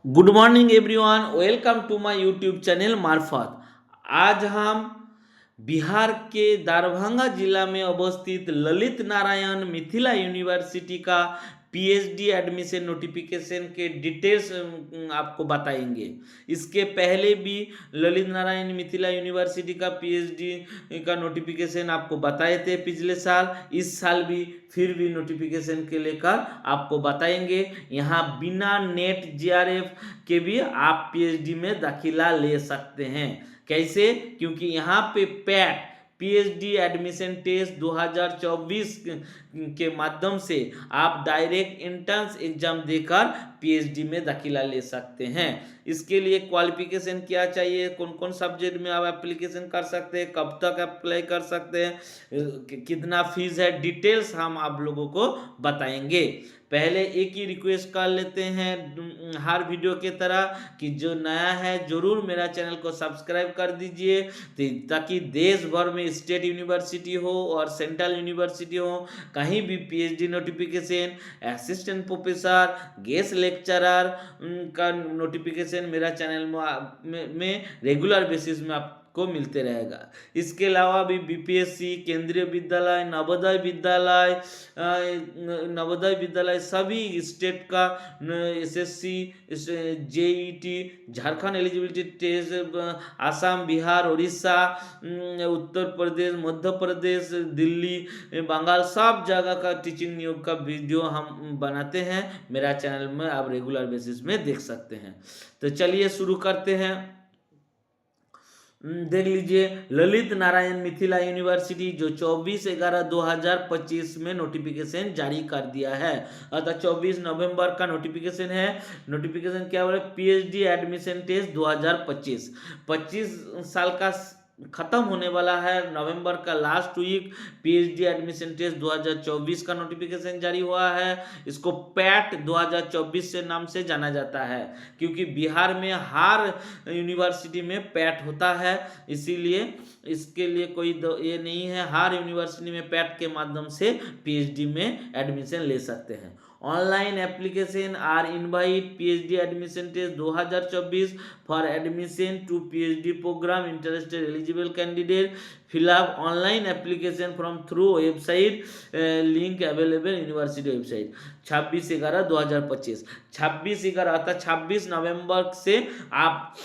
Good morning everyone, welcome to my YouTube channel मार्फत। आज हम बिहार के दरभंगा जिला में अवस्थित ललित नारायण मिथिला यूनिवर्सिटी का पीएचडी एडमिशन नोटिफिकेशन के डिटेल्स आपको बताएंगे। इसके पहले भी ललित नारायण मिथिला यूनिवर्सिटी का पीएचडी का नोटिफिकेशन आपको बताए थे पिछले साल। इस साल भी फिर भी नोटिफिकेशन के लेकर आपको बताएंगे। यहाँ बिना नेट जेआरएफ के भी आप पीएचडी में दाखिला ले सकते हैं। कैसे? क्योंकि यहाँ पे पैट पीएचडी एडमिशन टेस्ट 2024 के माध्यम से आप डायरेक्ट एंट्रेंस एग्जाम देकर पीएचडी में दाखिला ले सकते हैं। इसके लिए क्वालिफिकेशन क्या चाहिए, कौन कौन सब्जेक्ट में आप एप्लीकेशन कर सकते हैं, कब तक अप्लाई कर सकते हैं, कितना फीस है, डिटेल्स हम आप लोगों को बताएंगे। पहले एक ही रिक्वेस्ट कर लेते हैं हर वीडियो के तरह कि जो नया है जरूर मेरा चैनल को सब्सक्राइब कर दीजिए, ताकि देश भर में स्टेट यूनिवर्सिटी हो और सेंट्रल यूनिवर्सिटी हो, कहीं भी PhD notification, assistant professor, guest lecturer का नोटिफिकेशन मेरा चैनल में रेगुलर बेसिस में आपको मिलते रहेगा। इसके अलावा भी बीपीएससी, केंद्रीय विद्यालय, नवोदय विद्यालय सभी स्टेट का SSC, JET, Jharkhand eligibility test, Assam, Bihar, Orissa, Uttar Pradesh, Madhya Pradesh, Delhi, Bengal, सब जगह का टीचिंग नियोग का वीडियो हम बनाते हैं। मेरा चैनल में आप रेगुलर बेसिस में देख सकते हैं। तो चलिए शुरू करते हैं। देख लीजिए, ललित नारायण मिथिला यूनिवर्सिटी जो 24/11/2025 में नोटिफिकेशन जारी कर दिया है, अर्थात 24 नवंबर का नोटिफिकेशन है। नोटिफिकेशन क्या बोले? पीएचडी एडमिशन टेस्ट 2025, 25 साल का खत्म होने वाला है। नवंबर का last week PhD admission test 2024 का नोटिफिकेशन जारी हुआ है। इसको पैट 2024 से नाम से जाना जाता है, क्योंकि बिहार में हर यूनिवर्सिटी में पैट होता है, इसीलिए इसके लिए कोई ये नहीं है। हर यूनिवर्सिटी में पैट के माध्यम से पीएचडी में एडमिशन ले सकते हैं। Online application are invite PhD admission test 2024 for admission to PhD programme interested eligible candidate fill up online application from through website link available university website. 26/11/2025, 26/11 अर्थात 26 नवंबर से आप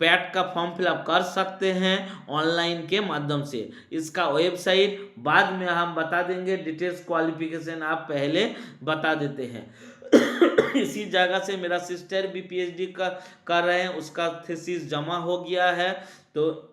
पैट का फॉर्म फिलअप कर सकते हैं ऑनलाइन के माध्यम से। इसका वेबसाइट बाद में हम बता देंगे, डिटेल्स क्वालिफिकेशन आप पहले बता देते हैं। इसी जगह से मेरा सिस्टर भी पीएचडी कर रहे हैं, उसका थीसिस जमा हो गया है, तो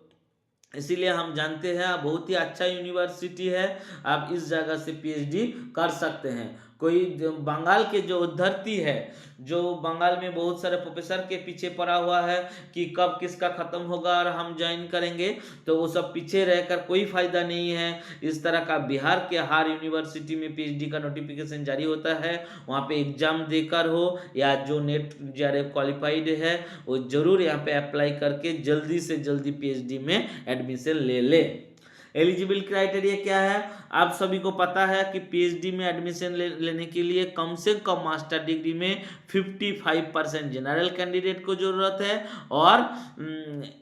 इसीलिए हम जानते हैं बहुत ही अच्छा यूनिवर्सिटी है। आप इस जगह से पीएचडी कर सकते हैं। कोई बंगाल के जो उद्धरती है, जो बंगाल में बहुत सारे प्रोफेसर के पीछे पड़ा हुआ है कि कब किसका खत्म होगा और हम ज्वाइन करेंगे, तो वो सब पीछे रहकर कोई फायदा नहीं है। इस तरह का बिहार के हर यूनिवर्सिटी में पीएचडी का नोटिफिकेशन जारी होता है, वहाँ पे एग्जाम देकर हो या जो नेट जेआरएफ क्वालिफाइड है वो जरूर यहाँ पे अप्लाई करके जल्दी से जल्दी पीएचडी में एडमिशन ले ले। एलिजिबल क्राइटेरिया क्या है? आप सभी को पता है कि पीएचडी में एडमिशन लेने के लिए कम से कम मास्टर डिग्री में 55% जनरल कैंडिडेट को जरूरत है, और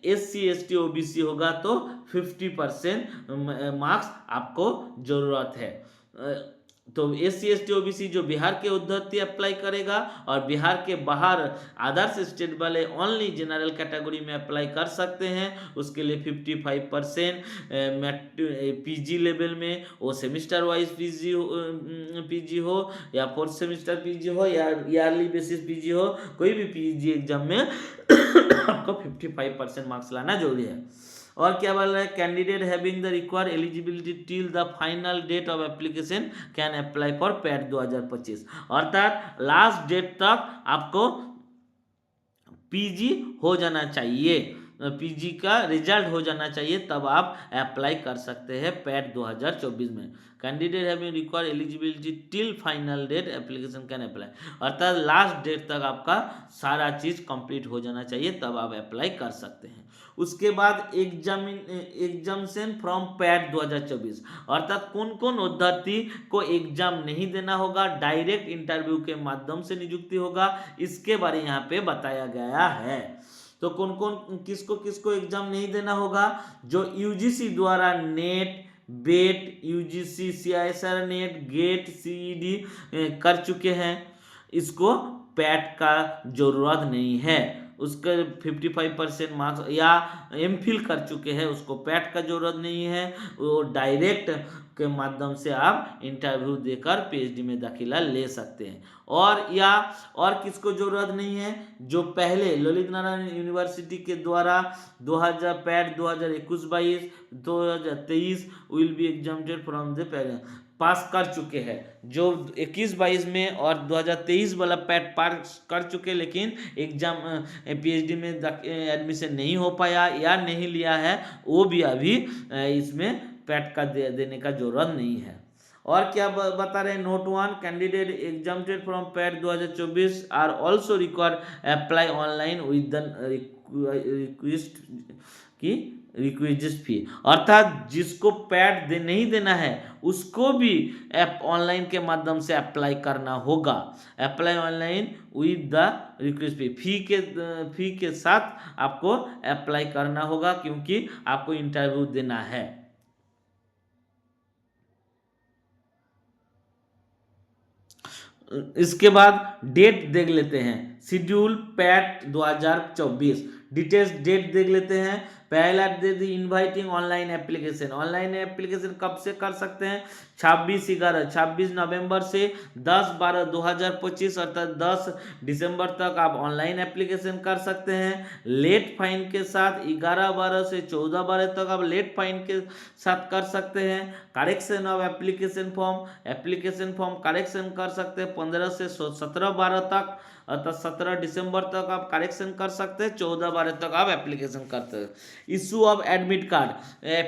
SC ST OBC होगा तो 50% मार्क्स आपको जरूरत है। तो SC ST OBC जो बिहार के उद्धरती अप्लाई करेगा, और बिहार के बाहर अदर्स स्टेट वाले ओनली जनरल कैटेगरी में अप्लाई कर सकते हैं। उसके लिए 55% पीजी लेवल में, वो सेमिस्टर वाइज पीजी हो या फोर्थ सेमिस्टर पीजी हो या ईयरली बेसिस पीजी हो, कोई भी पीजी एग्जाम में आपको 55% मार्क्स लाना जरूरी है। और क्या बोल रहा है? Candidate having the required eligibility till the final date of application can apply for PAT 2025, अर्थात लास्ट डेट तक आपको पीजी हो जाना चाहिए। पीजी का रिजल्ट हो जाना चाहिए, तब आप अप्लाई कर सकते हैं पैट 2024 में। Candidate have been required eligibility till final date application can apply, अर्थात लास्ट डेट तक आपका सारा चीज कंप्लीट हो जाना चाहिए, तब आप अप्लाई कर सकते हैं। उसके बाद एग्जामिनेशन फ्रॉम पैट 2024, अर्थात कौन कौन अभ्यर्थी को एग्जाम नहीं देना होगा, डायरेक्ट इंटरव्यू के माध्यम से नियुक्ति होगा, इसके बारे में यहाँ पे बताया गया है। तो कौन कौन किसको किसको एग्जाम नहीं देना होगा, जो यूजीसी द्वारा नेट, बेट, UGC, CISR net, gate, CED कर चुके हैं, इसको पैट का जरूरत नहीं है। उसके 55% मार्क्स या एमफिल कर चुके हैं, उसको पैट का जरूरत नहीं है, वो डायरेक्ट के माध्यम से आप इंटरव्यू देकर पीएचडी में दाखिला ले सकते हैं। और किसको जरूरत नहीं है, जो पहले ललित नारायण यूनिवर्सिटी के द्वारा 2000 PAT 2021-22 2023 will be examined from the parent pass कर चुके हैं, जो 21-22 में और 2023 वाला पैट पास कर चुके, लेकिन एग्जाम पीएचडी में एडमिशन नहीं हो पाया या नहीं लिया है, वो भी अभी इसमें पैट का देने का जरूरत नहीं है। और क्या बता रहे हैं, note 1, candidate examined from PAT 2024 are also required apply online with the request की रिक्विजिट फी, अर्थात जिसको पैट नहीं देना है उसको भी ऑनलाइन के माध्यम से अप्लाई करना होगा। Apply online with the request fee के साथ आपको अप्लाई करना होगा, क्योंकि आपको इंटरव्यू देना है। इसके बाद डेट देख लेते हैं, शेड्यूल पैट 2024 डिटेल्स डेट देख लेते हैं। पहला date inviting online application, online application कब से कर सकते हैं, 26 नवंबर से 10/12/2025 अर्थात 10 दिसंबर तक आप ऑनलाइन एप्लीकेशन कर सकते हैं। लेट फाइन के साथ 11/12 से 14/12 तक आप लेट फाइन के साथ कर सकते हैं। Correction of application form correction कर सकते हैं 15 से 17/12 तक, अर्थात 17 दिसंबर तक आप करेक्शन कर सकते हैं, 14/12 तक आप एप्लीकेशन करते हैं। Issue of admit card,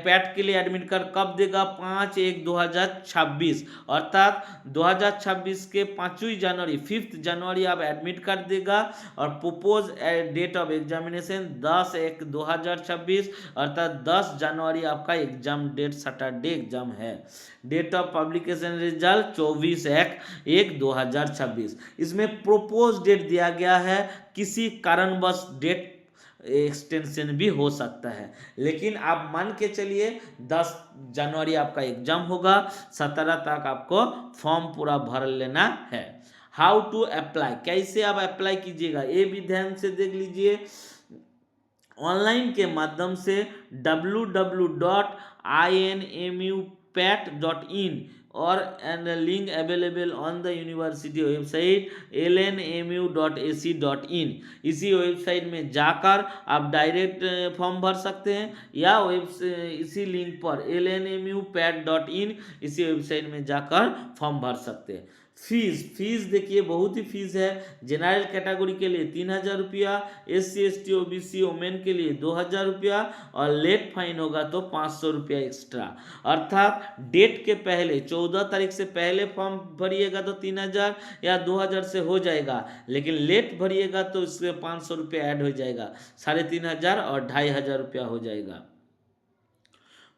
PAT के लिए एडमिट कार्ड कब देगा, 5/1/2026, अर्थात 2026 के 5 जनवरी आप एडमिट कार्ड देगा। और प्रपोज डेट ऑफ एग्जामिनेशन 10/1/2026, अर्थात 10 जनवरी आपका एग्जाम डेट सैटरडे एग्जाम है। Date of publication result 24/1/2026। इसमें प्रोपोज डेट दिया गया है, किसी कारणवश डेट एक्सटेंशन भी हो सकता है, लेकिन आप मान के चलिए 10 जनवरी आपका एग्जाम होगा, 17 तक आपको फॉर्म पूरा भर लेना है। हाउ टू अप्लाई, कैसे आप अप्लाई कीजिएगा ये भी ध्यान से देख लीजिए। ऑनलाइन के माध्यम से www.inmupet.in और link available on the university website lnmu.ac.in, इसी वेबसाइट में जाकर आप डायरेक्ट फॉर्म भर सकते हैं, या इसी लिंक पर lnmupet.in इसी वेबसाइट में जाकर फॉर्म भर सकते हैं। फीस देखिए, बहुत ही फीस है। जनरल कैटेगरी के लिए 3000 रुपया, SC ST OBC वोमेन के लिए 2000 रुपया, और लेट फाइन होगा तो 500 रुपया एक्स्ट्रा। अर्थात डेट के पहले 14 तारीख से पहले फॉर्म भरिएगा तो 3000 या 2000 से हो जाएगा, लेकिन लेट भरिएगा तो इसमें 500 रुपया ऐड हो जाएगा, 3500 और 2500 रुपया हो जाएगा।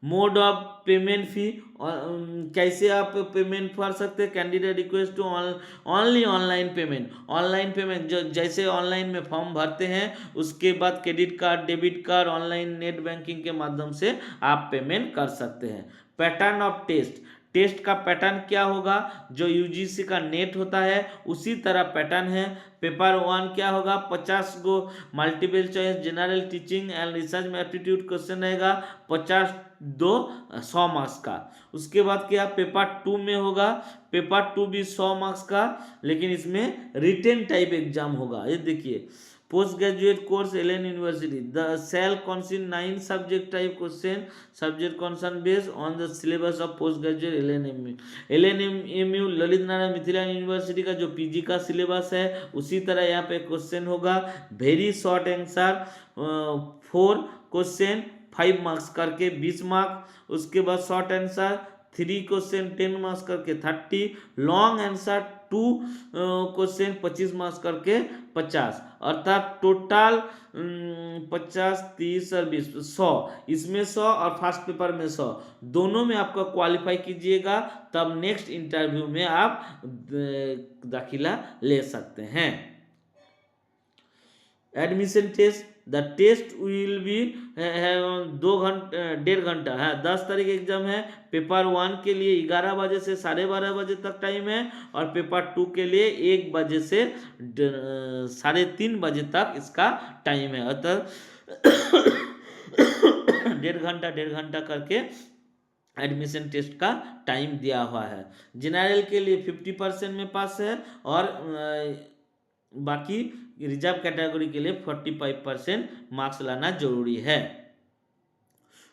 मोड ऑफ पेमेंट फी, कैसे आप पेमेंट भर सकते हैं, candidate request to only online payment जो जैसे ऑनलाइन में फॉर्म भरते हैं उसके बाद credit card, debit card, online net banking के माध्यम से आप पेमेंट कर सकते हैं। पैटर्न ऑफ टेस्ट का पैटर्न क्या होगा, जो यूजीसी का नेट होता है उसी तरह पैटर्न है। पेपर 1 क्या होगा, 50 go multiple choice general teaching and research में एप्टीट्यूड क्वेश्चन रहेगा, 50 2 100 मार्क्स का। उसके बाद क्या पेपर 2 में होगा, पेपर 2 भी 100 मार्क्स का, लेकिन इसमें रिटेन टाइप एग्जाम होगा। ये देखिए post graduate course LN university the cell concern 9 subject type question subject concern based on the syllabus of post graduate LNMU Lalit Narayan Mithila university का जो पीजी का सिलेबस है उसी तरह यहाँ पे क्वेश्चन होगा। Very short answer 4 question 5 marks करके 20 मार्क्स, उसके बाद शॉर्ट आंसर 3 क्वेश्चन 10 मार्क्स करके 30, लॉन्ग आंसर 2 क्वेश्चन 25 मार्क्स करके 50, अर्थात टोटल 50 30 और 20 100, इसमें 100 और फर्स्ट पेपर में 100 दोनों में आपका क्वालिफाई कीजिएगा, तब नेक्स्ट इंटरव्यू में आप दाखिला ले सकते हैं। Admission test the test will be 1.5 घंटा है, 10 तारीख एग्जाम है। पेपर 1 के लिए 11 बजे से 12:30 बजे तक टाइम है और पेपर 2 के लिए 1 बजे से 3:30 बजे तक इसका टाइम है, अर्थात 1.5 घंटा करके एडमिशन टेस्ट का टाइम दिया हुआ है। जनरल के लिए 50% में पास है और बाकी रिजर्व कैटेगरी के लिए 45% मार्क्स लाना जरूरी है।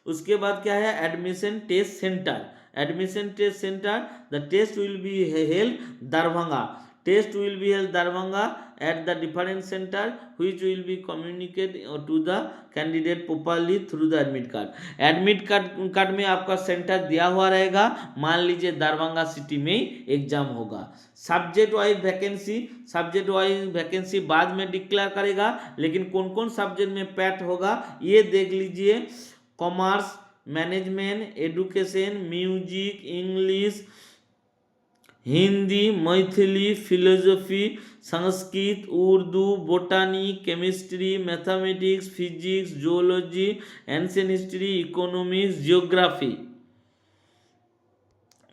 उसके बाद क्या है, admission test centre. Admission test centre the test will be held Darbhanga, test will be held Darbhanga at the different center which will be communicated to the candidate properly through the admit card। Admit card में आपका centre दिया हुआ रहेगा, मान लीजिए Darbhanga city में exam होगा। Subject wise vacancy बाद में डिक्लेयर करेगा, लेकिन कौन कौन सब्जेक्ट में पैट होगा ये देख लीजिए। Commerce, management, education, music, English, Hindi, Maithili, philosophy, Sanskrit, Urdu, बोटानी, chemistry, mathematics, physics, geology, ancient history, economics, geography,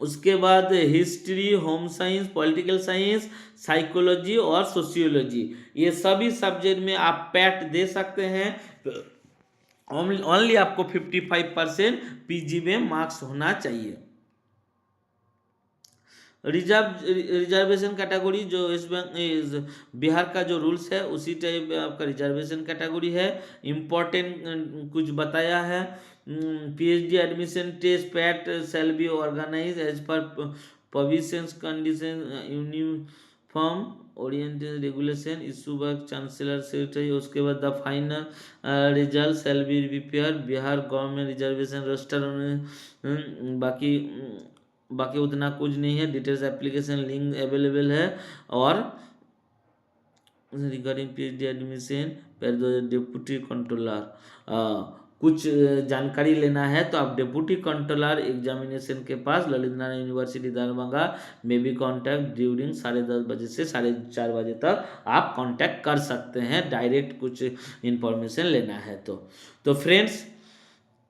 उसके बाद history, home science, political science, psychology और सोशियोलॉजी, ये सभी सब्जेक्ट में आप पैट दे सकते हैं। ओनली आपको 55% पीजी में मार्क्स होना चाहिए। रिजर्वेशन कैटेगरी जो बिहार का जो रूल्स है उसी टाइप आपका रिजर्वेशन कैटेगरी है। इम्पोर्टेंट कुछ बताया है, PhD admission test PAT shall be organise as per provisions condition uniform oriented regulation issue by chancellor secretary. उसके बाद the final result shall be prepare Bihar government reservation register. बाकी उतना कुछ नहीं है। डिटेल्स एप्लीकेशन लिंक अवेलेबल है और regarding PhD admission पर डिप्टी कंट्रोलर कुछ जानकारी लेना है तो आप डिप्टी कंट्रोलर एग्जामिनेशन के पास ललित नारायण यूनिवर्सिटी दरभंगा में भी कांटेक्ट ड्यूरिंग 10:30 बजे से 4:30 बजे तक आप कांटेक्ट कर सकते हैं, डायरेक्ट कुछ इंफॉर्मेशन लेना है तो फ्रेंड्स,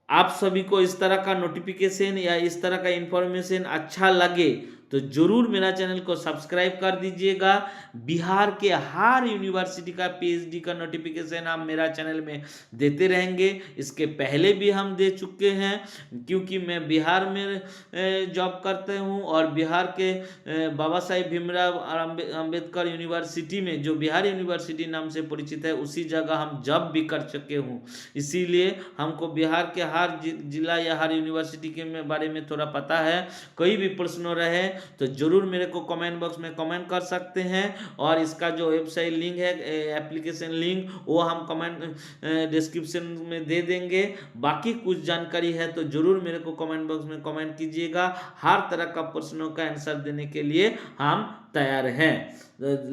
आप सभी को इस तरह का नोटिफिकेशन या इस तरह का इंफॉर्मेशन अच्छा लगे तो जरूर मेरा चैनल को सब्सक्राइब कर दीजिएगा। बिहार के हर यूनिवर्सिटी का पीएचडी का नोटिफिकेशन हम मेरा चैनल में देते रहेंगे। इसके पहले भी हम दे चुके हैं, क्योंकि मैं बिहार में जॉब करते हूं और बिहार के बाबा साहेब भीमराव अंबेडकर यूनिवर्सिटी में जो बिहार यूनिवर्सिटी नाम से परिचित है उसी जगह हम जॉब भी कर चुके हूँ। इसीलिए हमको बिहार के हर जिला या हर यूनिवर्सिटी के बारे में थोड़ा पता है। कोई भी प्रश्न रहे तो जरूर मेरे को कमेंट बॉक्स में कमेंट कर सकते हैं और इसका जो वेबसाइट लिंक है, एप्लीकेशन लिंक, वो हम कमेंट डिस्क्रिप्शन में दे देंगे। बाकी कुछ जानकारी है तो जरूर मेरे को कमेंट बॉक्स में कमेंट कीजिएगा। हर तरह का प्रश्नों का आंसर देने के लिए हम तैयार हैं।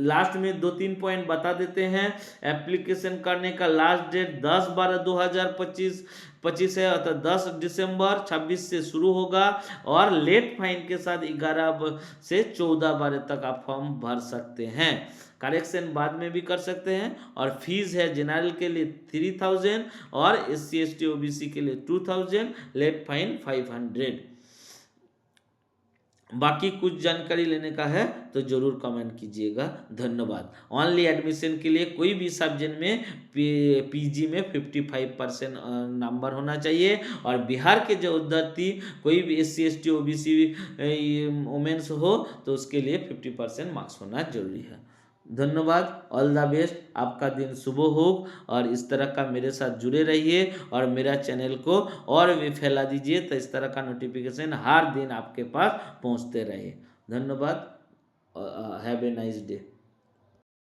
लास्ट में 2-3 पॉइंट बता देते हैं। एप्लीकेशन करने का लास्ट डेट 10/12/2025 है, अर्थात 10 दिसंबर 26 से शुरू होगा और लेट फाइन के साथ 11 से 14 तक आप फॉर्म भर सकते हैं। करेक्शन बाद में भी कर सकते हैं और फीस है जनरल के लिए 3000 और SC ST OBC के लिए 2000, लेट फाइन 500। बाकी कुछ जानकारी लेने का है तो जरूर कमेंट कीजिएगा। धन्यवाद। ओनली एडमिशन के लिए कोई भी सब्जेक्ट में पीजी में 55% नंबर होना चाहिए और बिहार के जो विद्यार्थी कोई भी SC ST OBC वुमेन्स हो तो उसके लिए 50% मार्क्स होना जरूरी है। धन्यवाद, ऑल द बेस्ट, आपका दिन शुभ हो और इस तरह का मेरे साथ जुड़े रहिए और मेरा चैनल को और भी फैला दीजिए तो इस तरह का नोटिफिकेशन हर दिन आपके पास पहुंचते रहे। धन्यवाद, हैव ए नाइस डे।